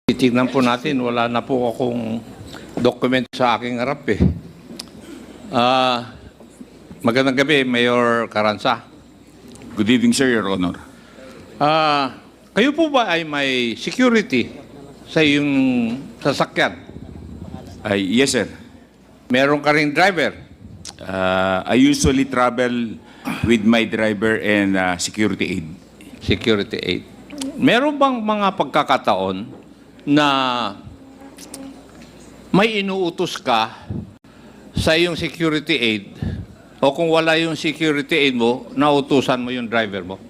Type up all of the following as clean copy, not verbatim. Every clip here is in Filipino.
Titignan po natin, wala na po akong document sa aking harap eh. Magandang gabi, Mayor Carranza. Good evening, sir, Your Honor. Kayo po ba ay may security sa iyong sasakyan? Yes, sir. Meron ka ring driver? I usually travel with my driver and security aid. Security aid. Meron bang mga pagkakataon na may inuutos ka sa iyong security aid o kung wala yung security aid mo, nautusan mo yung driver mo?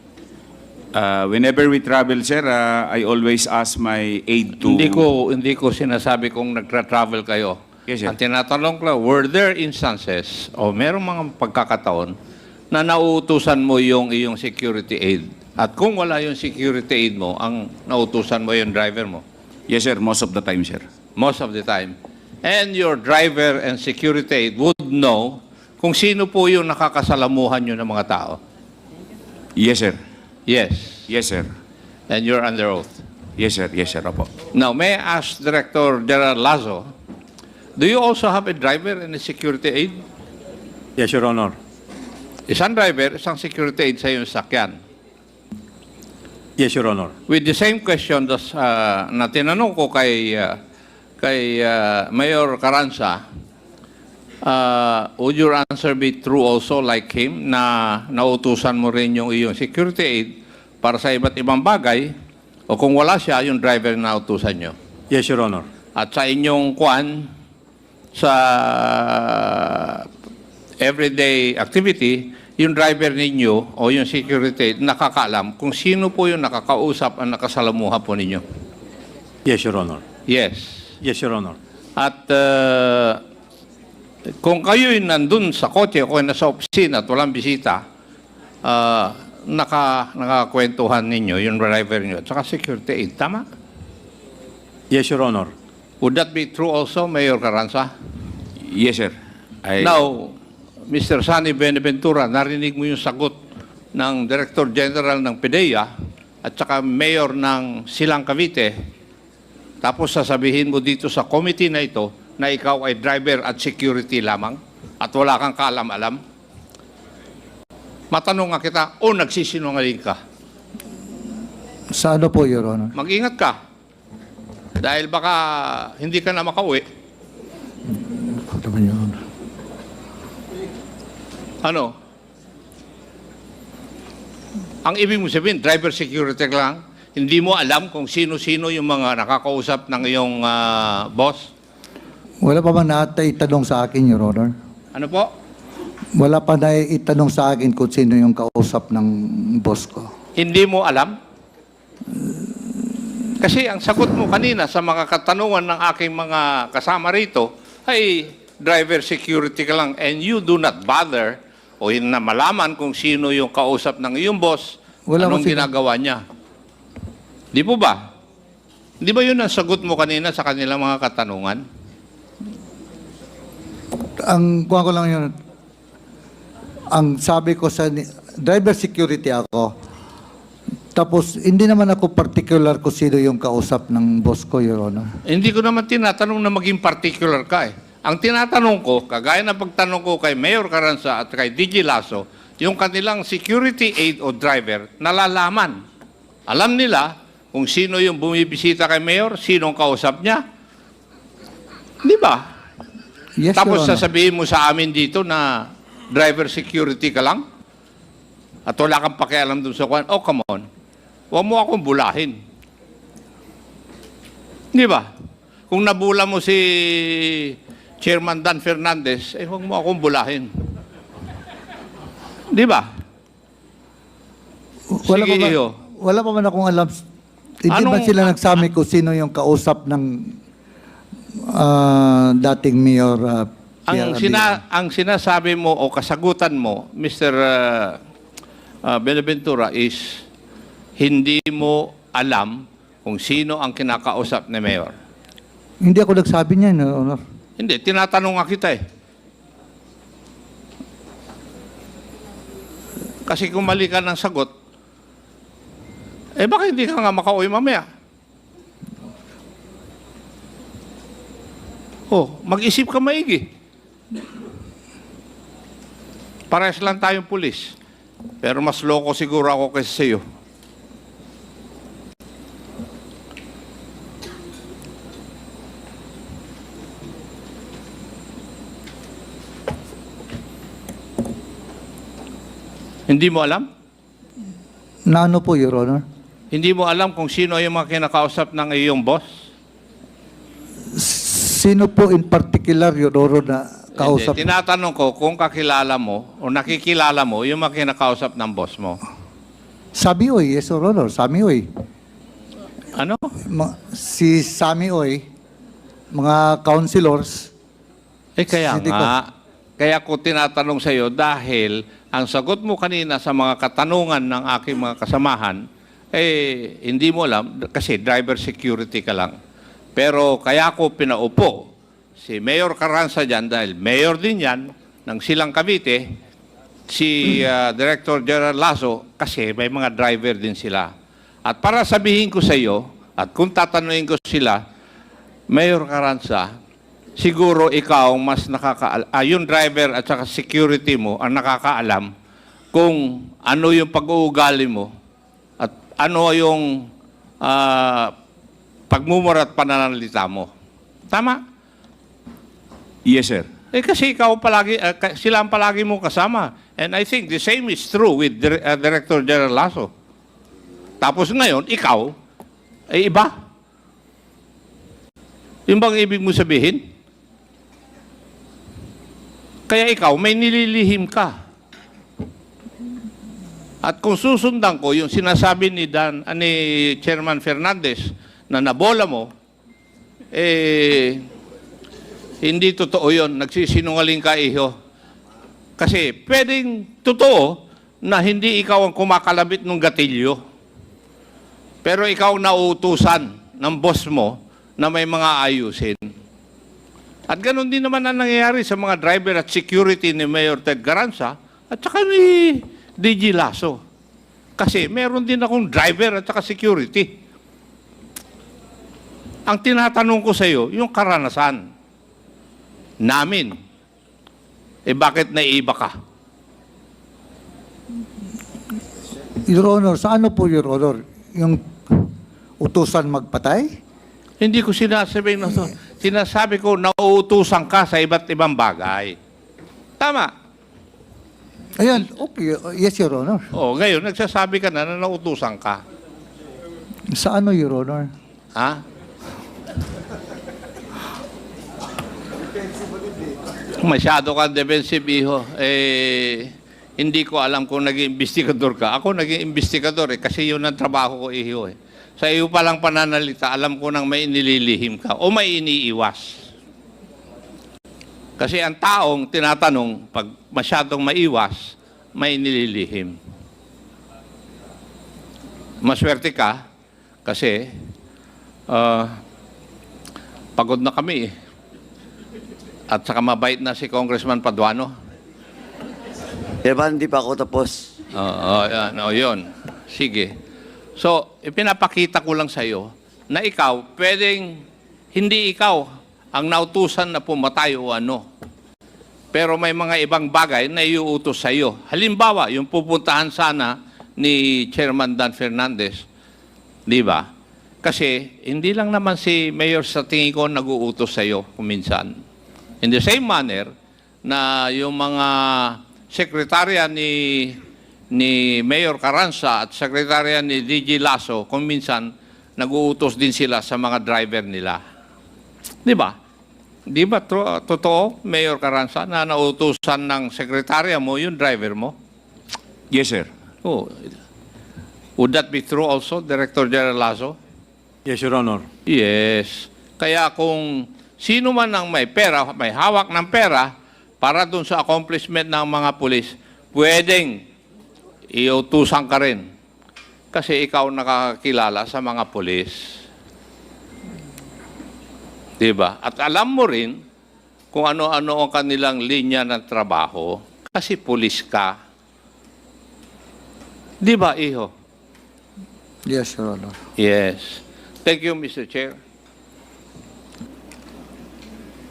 Whenever we travel, sir, I always ask my aid to... Hindi ko sinasabi kung nagtra-travel kayo. Yes, sir. Ang tinatanong ko, were there instances o merong mga pagkakataon na nauutusan mo yung iyong security aid? At kung wala yung security aid mo, ang nautusan mo yung driver mo? Yes, sir, most of the time, sir. Most of the time. And your driver and security aid would know kung sino po yung nakakasalamuhan nyo ng mga tao? Yes, sir. Yes. Yes, sir. And you're under oath. Yes, sir. Yes, sir. Opo. Now, may I ask Director Gerald Lazo, do you also have a driver and a security aid? Yes, Your Honor. Isang driver, isang security aid sa iyong sakyan. Yes, Your Honor. With the same question na tinanong ko kay Mayor Carranza, would your answer be true also like him na nautusan mo rin yung iyong security aid para sa iba't ibang bagay o kung wala siya, yung driver na nautusan nyo? Yes, Your Honor. At sa inyong sa everyday activity, yung driver ninyo o yung security nakakaalam kung sino po yung nakakausap ang nakasalamuha po ninyo? Yes, Your Honor. Yes. Yes, Your Honor. At kung kayo'y nandun sa kotse o nasa opisina at walang bisita, nakakwentuhan ninyo yung driver nyo at saka security aid. Tama? Yes, Your Honor. Would that be true also, Mayor Carranza? Yes, sir. Now, Mr. Sunny Benaventura, narinig mo yung sagot ng Director General ng PDEA at saka Mayor ng Silang Cavite. Tapos sasabihin mo dito sa committee na ito na ikaw ay driver at security lamang at wala kang kaalam-alam. Matanong nga kita, o nagsisinungaling ka? Sa ano po, Your Honor? Mag-ingat ka. Dahil baka hindi ka na makauwi. Your Honor. Ano? Ang ibig mo sabihin, driver security ka lang, hindi mo alam kung sino-sino yung mga nakakausap ng iyong boss? Wala pa ba naitanong sa akin, Your Honor? Ano po? Wala pa naitanong sa akin kung sino yung kausap ng boss ko. Hindi mo alam? Kasi ang sagot mo kanina sa mga katanungan ng aking mga kasama rito ay driver security ka lang and you do not bother o na malaman kung sino yung kausap ng iyong boss, anong ginagawa niya. Di po ba? Di ba yun ang sagot mo kanina sa kanilang mga katanungan? Ang kuha ko lang yun, ang sabi ko sa driver security ako, tapos hindi naman ako particular kung sino yung kausap ng boss ko, Your Honor. Hindi ko naman tinatanong na maging particular ka eh. Ang tinatanong ko, kagaya ng pagtanong ko kay Mayor Carranza at kay DJ Lasso, yung kanilang security aid o driver, nalalaman. Alam nila kung sino yung bumibisita kay Mayor, sinong kausap niya. Di ba? Yes, Tapos Your Honor. sasabihin mo sa amin dito na driver security ka lang? At wala kang pakialam dun sa kwan? Oh, come on. Huwag mo akong bulahin. Di ba? Kung nabula mo si Chairman Dan Fernandez, eh huwag mo akong bulahin. Di ba? Wala Sige, pa ba, iyo. wala pa man akong alam. Hindi ba sila nagsabi kung sino yung kausap ng dating Mayor Pierre Abila? Ang sinasabi mo o kasagutan mo, Mr. Benaventura, is hindi mo alam kung sino ang kinakausap ni Mayor. Hindi ako nagsabi niya, Your Honor. Hindi, tinatanong nga kita eh. Kasi kung mali ka ng sagot, Eh bakit hindi ka nga makauwi mamaya? Oh, mag-isip ka maigi. Parehas lang tayong pulis. Pero mas loko siguro ako kaysa sa'yo. Hindi mo alam? Na ano po, Your Honor? Hindi mo alam kung sino yung mga kinakausap ng iyong boss? Sino po in particular, Your Honor, na kausap? Hindi. Tinatanong ko kung kakilala mo o nakikilala mo yung mga kinakausap ng boss mo. Sami Oy, yes, Your Honor. Sami Oy. Ano? Si Sami Oy, mga councilors. Kaya Hindi ko. nga. Kaya ko tinatanong sa iyo dahil ang sagot mo kanina sa mga katanungan ng aking mga kasamahan, hindi mo alam kasi driver security ka lang. Pero kaya ko pinaupo si Mayor Carranza dyan dahil mayor din yan ng Silang Cavite, si Director General Lasso kasi may mga driver din sila. At para sabihin ko sa iyo, at kung tatanungin ko sila, Mayor Carranza, siguro ikaw ang mas yung driver at saka security mo ang nakakaalam kung ano yung pag-uugali mo at ano yung pagmumura at pananalita mo. Tama? Yes, sir. Kasi ikaw palagi, sila ang palagi mo kasama. And I think the same is true with Director General Lasso. Tapos ngayon, ikaw, ay iba. Yung bang ibig mo sabihin? Kaya ikaw, may nililihim ka. At kung susundan ko yung sinasabi ni Chairman Fernandez na nabola mo, hindi totoo yun. Nagsisinungaling ka, iho. Kasi pwedeng totoo na hindi ikaw ang kumakalabit ng gatilyo. Pero ikaw nauutusan ng boss mo na may mga ayusin. At ganoon din naman ang nangyayari sa mga driver at security ni Mayor Ted Carranza at saka ni DG Lasso. Kasi meron din akong driver at saka security. Ang tinatanong ko sa iyo, yung karanasan namin, bakit naiiba ka? Your Honor, sa ano po, Your Honor? Yung utusan magpatay? Hindi ko sinasabi na to. Sinasabi ko, nauutusan ka sa iba't ibang bagay. Tama. Ayan, okay. Yes, Your Honor. Ngayon, nagsasabi ka na nauutusan ka. Sa ano, Your Honor? Ha? Masyado ka defensive, iho. Hindi ko alam kung naging investigador ka. Ako naging investigador kasi yun ang trabaho ko, iho. Sa iyo palang pananalita, alam ko nang may inililihim ka o may iniiwas. Kasi ang taong tinatanong, pag masyadong maiwas, may inililihim. Maswerte ka kasi pagod na kami eh. At saka mabait na si Congressman Paduano. Hindi pa ako tapos. Yun. Sige. So, ipinapakita ko lang sa iyo na ikaw, pwedeng hindi ikaw ang nautusan na pumatay o ano. Pero may mga ibang bagay na iuutos sa iyo. Halimbawa, yung pupuntahan sana ni Chairman Dan Fernandez. Di ba? Kasi hindi lang naman si Mayor sa tingin ko nag-uutos sa iyo kuminsan. In the same manner na yung mga sekretarya ni Mayor Carranza at sekretarya ni DG Lasso, kung minsan nag-uutos din sila sa mga driver nila. Di ba? Di ba totoo, Mayor Carranza, na nautusan ng sekretarya mo yung driver mo? Yes, sir. Would that be true also, Director General Lasso? Yes, Your Honor. Yes. Kaya kung sino man ang may pera, may hawak ng pera para dun sa accomplishment ng mga pulis, pwedeng iutusan ka rin. Kasi ikaw nakakilala sa mga pulis. Diba? At alam mo rin kung ano-ano ang kanilang linya ng trabaho kasi pulis ka. Diba, iho? Yes, Your Honor. Yes. Thank you, Mr. Chair.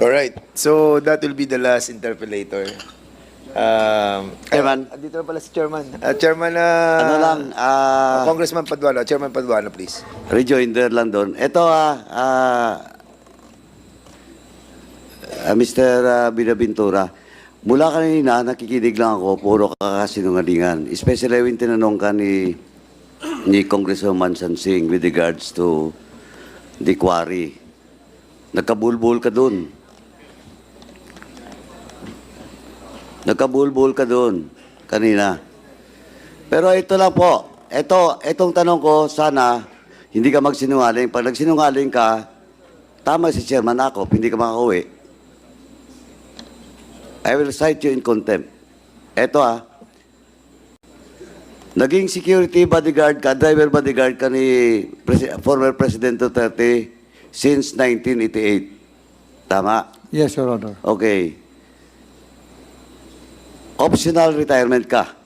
All right. So that will be the last interpellator. Chairman. Dito na pala si Chairman. Chairman, Ano lang, Congressman Paduano. Chairman Paduano, please. rejoinder lang doon. Ito, Mr. Binaventura, mula kanina, nakikinig lang ako, puro kakasinungalingan. Especially when tinanong ka ni Congressman Sansing with regards to the quarry. Nagkabulbul ka doon. Nagkabulbul ka doon kanina. Pero ito lang po. Itong tanong ko, sana hindi ka magsinungaling. Pag nagsinungaling ka, tama si Chairman ako, hindi ka makauwi. I will cite you in contempt. Ito naging security bodyguard ka, driver bodyguard ka ni former President Duterte since 1988. Tama? Yes, Your Honor. Okay. Optional retirement ka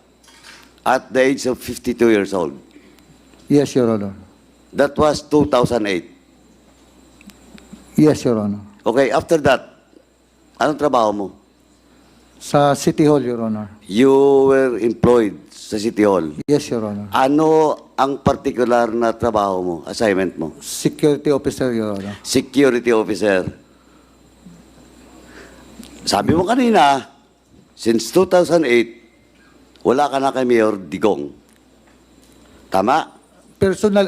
at the age of 52 years old. Yes, Your Honor. That was 2008. Yes, Your Honor. Okay, after that, anong trabaho mo? Sa City Hall, Your Honor. You were employed sa City Hall. Yes, Your Honor. Ano ang particular na trabaho mo, assignment mo? Security officer, Your Honor. Security officer. Sabi mo kanina, since 2008, wala ka na kay Mayor Digong. Tama? Personal,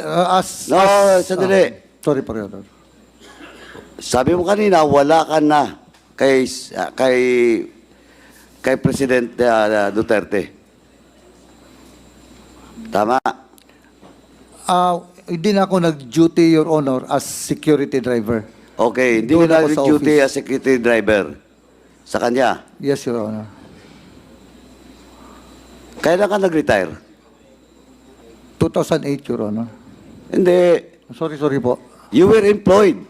No, sandali. Sorry po, Your Honor. Sabi mo kanina, wala ka na kay President Duterte. Tama? Hindi na ako nag-duty, Your Honor, as security driver. Okay, hindi Doon ka ako sa nag-duty office. as security driver sa kanya. Yes, Your Honor. Kailan ka nag-retire? 2008, Your Honor. Hindi. Sorry po. You were employed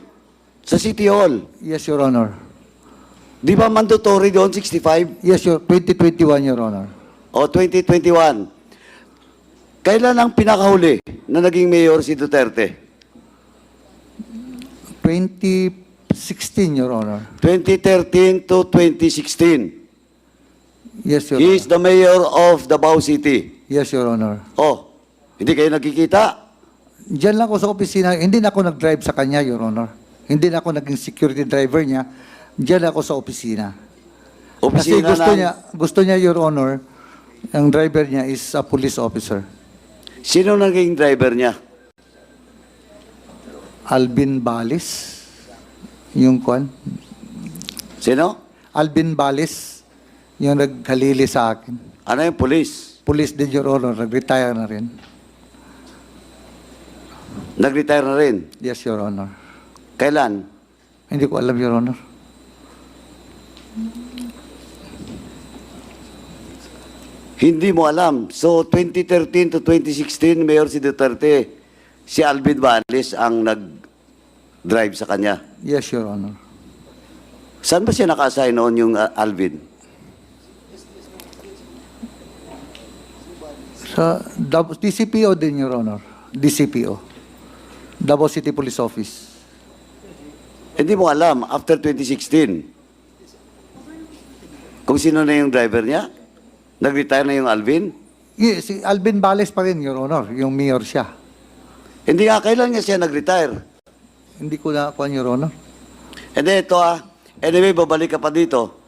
sa City Hall. Yes, Your Honor. Di ba mandatory doon, 65? Yes, 2021, Your Honor. O 2021? Kailan ang pinakahuli na naging mayor si Duterte? 2016, Your Honor. 2013 to 2016. Yes, Your He is Honor. the mayor of Davao City. Yes, Your Honor. Oh, hindi kayo nagkikita? Diyan lang ako sa opisina. Hindi na ako nag-drive sa kanya, Your Honor. Hindi na ako naging security driver niya. Diyan lang ako sa opisina. Kasi Opisina gusto niya, Your Honor, ang driver niya is a police officer. Sino naging driver niya? Alvin Balis. Yung kwan. Sino? Alvin Balis. Yung naghalili sa akin. Ano yung police? Police din, Your Honor. Nag-retire na rin. Nag-retire na rin. Yes, Your Honor. Kailan? Hindi ko alam, Your Honor. Hindi mo alam. So, 2013 to 2016, Mayor si Duterte, si Alvin Balis ang nag-drive sa kanya. Yes, Your Honor. Saan ba siya naka-assign noon yung Alvin? Sa DCPO din, Your Honor. DCPO. Davao City Police Office. Hindi mo alam, after 2016, kung sino na yung driver niya? Nag-retire na yung Alvin? Yes, si Alvin Bales pa rin, Your Honor. Yung mayor siya. Hindi nga, kailan nga siya nag-retire? Hindi ko na kuha, Your Honor. Hindi, ito anyway, babalik ka pa dito.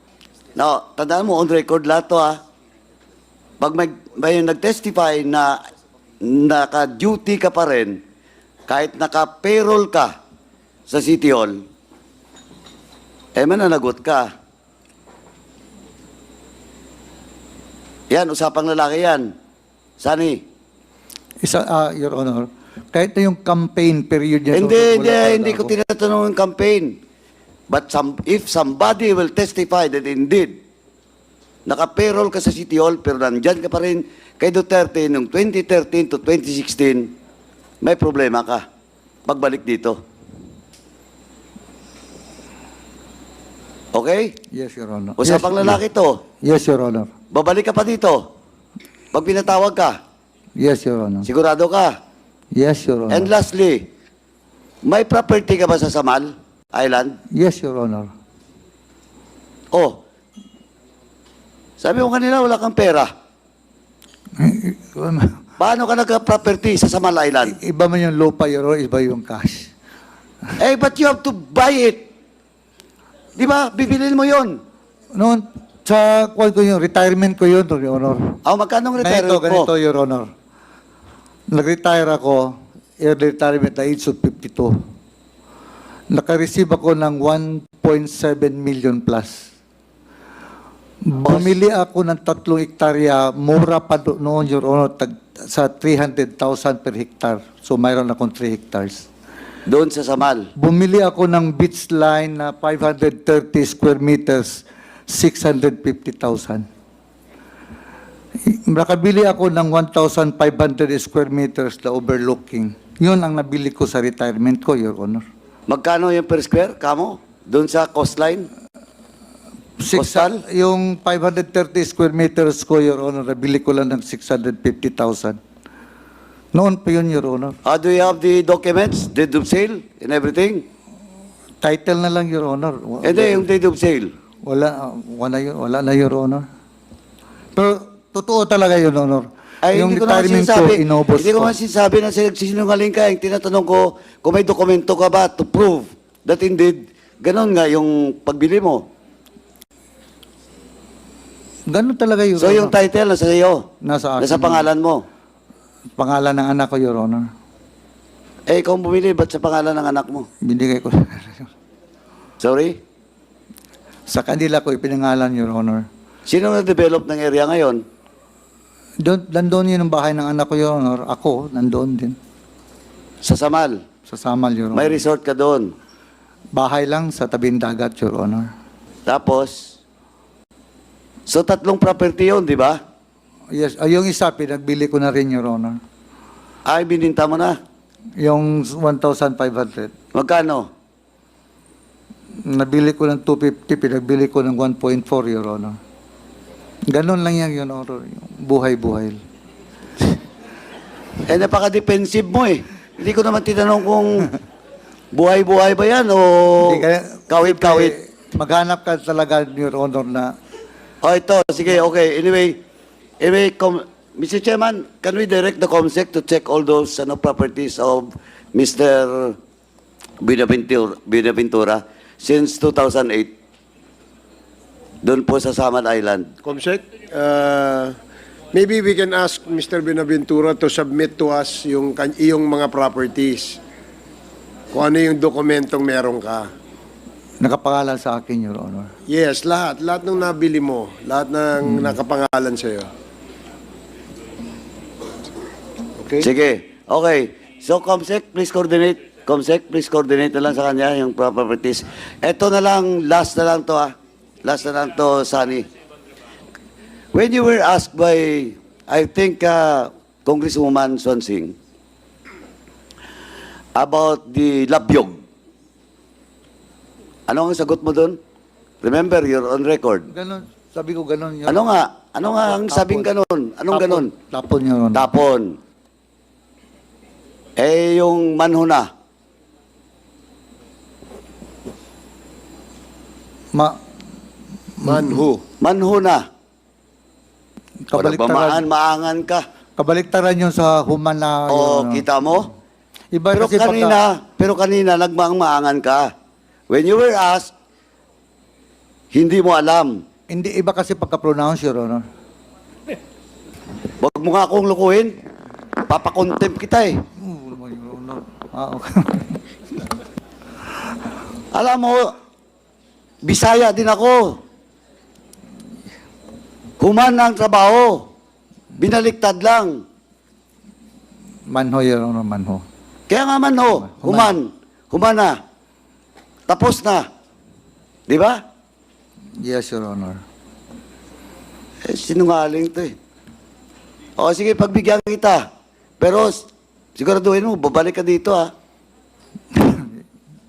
Now, tandaan mo, on record lahat to Pag may nag-testify na naka-duty ka pa rin, kahit naka-payroll ka sa City Hall, mananagot ka. Yan, usapang lalaki yan. Sani? Your Honor, kahit na yung campaign period niya. Hindi ko tinatanong yung campaign. But if somebody will testify that indeed, naka-payroll ka sa City Hall, pero nandyan ka pa rin kay Duterte noong 2013 to 2016, may problema ka. Pagbalik dito. Okay? Yes, Your Honor. Usapang lalaki to. Yes, Your Honor. Babalik ka pa dito. Pag pinatawag ka, Yes, Your Honor. sigurado ka. Yes, Your Honor. And lastly, may property ka ba sa Samal Island? Yes, Your Honor. Oh, sabi mo kanina wala kang pera. Paano ka nagka-property sa Samal Island? Iba man yung lupa, Your Honor, iba yung cash. Eh, but you have to buy it. Di ba? Bibilin mo yon. Noon, sa ko yung retirement ko yun, Your Honor. Magkano ang retirement Ganito, mo? Your Honor. Nag-retire ako, early retirement na age of 52. Naka-receive ako ng 1.7 million plus. Bumili ako ng 3 hektarya, mura pa noon, Your Honor, sa 300,000 per hectare. So, mayroon akong 3 hectares. Doon sa Samal. Bumili ako ng beach line na 530 square meters, 650,000. Nakabili ako ng 1,500 square meters na overlooking. Yun ang nabili ko sa retirement ko, Your Honor. Magkano yung per square, kamo? Doon sa coastline? Coastal? Yung 530 square meters ko, Your Honor, nabili ko lang ng 650,000. Noon pa yun, Your Honor. Do you have the documents, deed of sale, and everything? Title na lang, Your Honor. Hindi, yung deed of sale. Wala na, Your Honor. Pero totoo talaga, Your Honor. Ay, Yung hindi ko naman retirement ko, sinasabi, inubos hindi ko ko. naman sinasabi na sinungaling ka. Yung tinatanong ko, kung may dokumento ka ba to prove that indeed, ganon nga yung pagbili mo. Ganun talaga, Your So Honor. yung title nasa iyo? Nasa akin. Nasa pangalan mo? Pangalan ng anak ko, Your Honor. Eh, ikaw ang bumili, ba't sa pangalan ng anak mo? Binigay ko. Sorry? Sa kanila ko ipinangalan, Your Honor. Sino nag-develop ng area ngayon? Nandun yun ang bahay ng anak ko, Your Honor. Ako, nandoon din. Sa Samal. Sa Samal, Your May Honor. resort ka doon. Bahay lang sa tabing dagat, Your Honor. Tapos, so 3 property yun, di ba? Yes, yung isa, pinagbili ko na rin, Your Honor. Ay, bininta mo na. Yung 1,500. Magkano? Nabili ko ng 250, pinagbili ko ng 1.4, Your Honor. Ganon lang yan, Your Honor. Yung buhay-buhay. Eh, napaka-defensive mo eh. Hindi ko naman tinanong kung buhay-buhay ba yan o Hindi kaya- kawit-kawit. Maghanap ka talaga, Your Honor, na Oh, ito. Sige, okay. Anyway, Mr. Chairman, can we direct the COMSEC to check all those properties of Mr. Binaventura since 2008? Doon po sa Samal Island. Comsec, maybe we can ask Mr. Benaventura to submit to us yung iyong mga properties. Kung ano yung dokumentong meron ka. nakapangalan sa akin, Your Honor. Yes, lahat. Lahat ng nabili mo. Lahat ng nakapangalan sa'yo. Okay? Sige. Okay. So, COMSEC, please coordinate. COMSEC, please coordinate na lang sa kanya yung properties. Ito na lang, last na lang to Last na lang to, Sunny. When you were asked by, I think, Congresswoman Swansing, about the Labyog, ano ang sagot mo doon? Remember, you're on record. Ganon, sabi ko ganon. Your Ano nga? Ano nga ang sabing ganon? Anong ganon? Tapon, Your Honor. Tapon. Eh, yung manhuna. Manhu. Manhuna. Wala ba Kabaliktaran. maangan ka? Kabaliktaran yun sa human na, Your O, Honor. kita mo? Iba Pero kasi kanina, nagmaang-maangan ka. When you were asked, hindi mo alam. hindi, iba kasi pagka-pronounce, Your Honor. Huwag mo nga akong lukuhin. Papakontempt kita eh. Your Honor. Okay. Alam mo, Bisaya din ako. Human ang trabaho. Binaliktad lang. Manho, Your Honor, manho. Kaya nga man ho, human na. Tapos na. Di ba? Yes, Your Honor. Eh, sinungaling to eh. O sige, pagbigyan kita. Pero siguraduhin mo, babalik ka dito ha.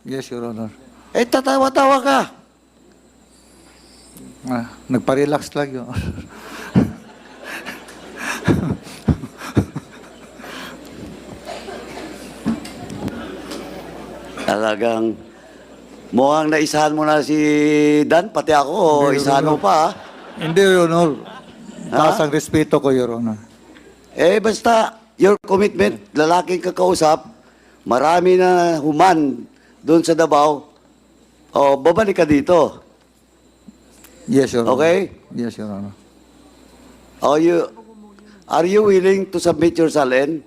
Yes, Your Honor. Eh, tatawa-tawa ka. Nagpa-relax lang yun. Talagang Mukhang naisahan mo na si Dan, pati ako, o isahan mo pa, ha? Hindi, Your Honor. Taas ang respeto ko, Your Honor. Eh, basta, your commitment, lalaking kakausap, marami na human doon sa Davao, o, babalik ka dito. Yes, Your Honor. Okay? Yes, Your Honor. Are you willing to submit your SALN?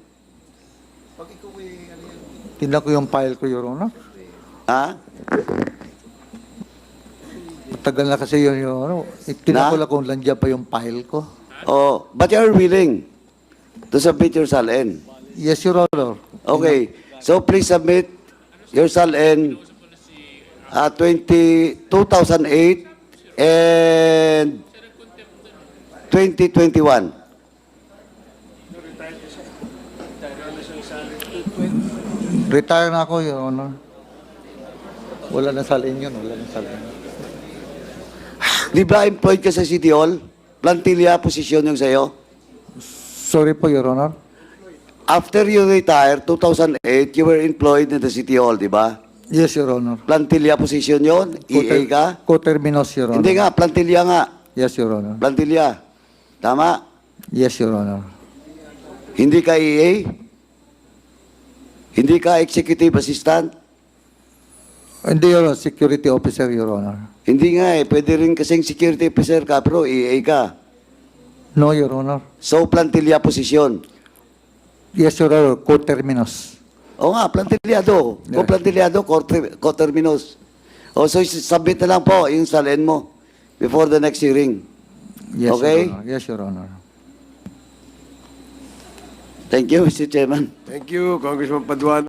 Tingnan ko yung file ko, Your Honor. Ha? Tagal na kasi yun, Your Honor. Tingnan Na? ko lang kung nandiyan pa yung file ko. Oh, but you are willing to submit your SALN? Yes, Your Honor. Okay. So please submit your SALN 2008 and 2021. Retire na ako, Your Honor. Wala na salin yun. Wala na salin. Di ba employed ka sa City Hall? Plantilla posisyon yung sa'yo? Sorry po, Your Honor. After you retire, 2008, you were employed in the City Hall, di ba? Yes, Your Honor. Plantilla posisyon yon, EA ka? Co-terminus, Your Honor. Hindi nga, plantilla nga. Yes, Your Honor. Plantilla. Tama? Yes, Your Honor. Hindi ka EA? Hindi ka executive assistant? Hindi, Your Honor. Security officer, Your Honor. Hindi nga eh. Pwede rin kasing security officer ka, pero EA ka. No, Your Honor. So, plantilla posisyon. Yes, Your Honor. Co-terminus. O nga, plantillado. Yeah. Kung plantillado, coterminus. O, so, submit na lang po yung SALN mo before the next hearing. Yes, Okay. Your Honor. Yes, Your Honor. Thank you, Mr. Chairman. Thank you, Congressman Paduano.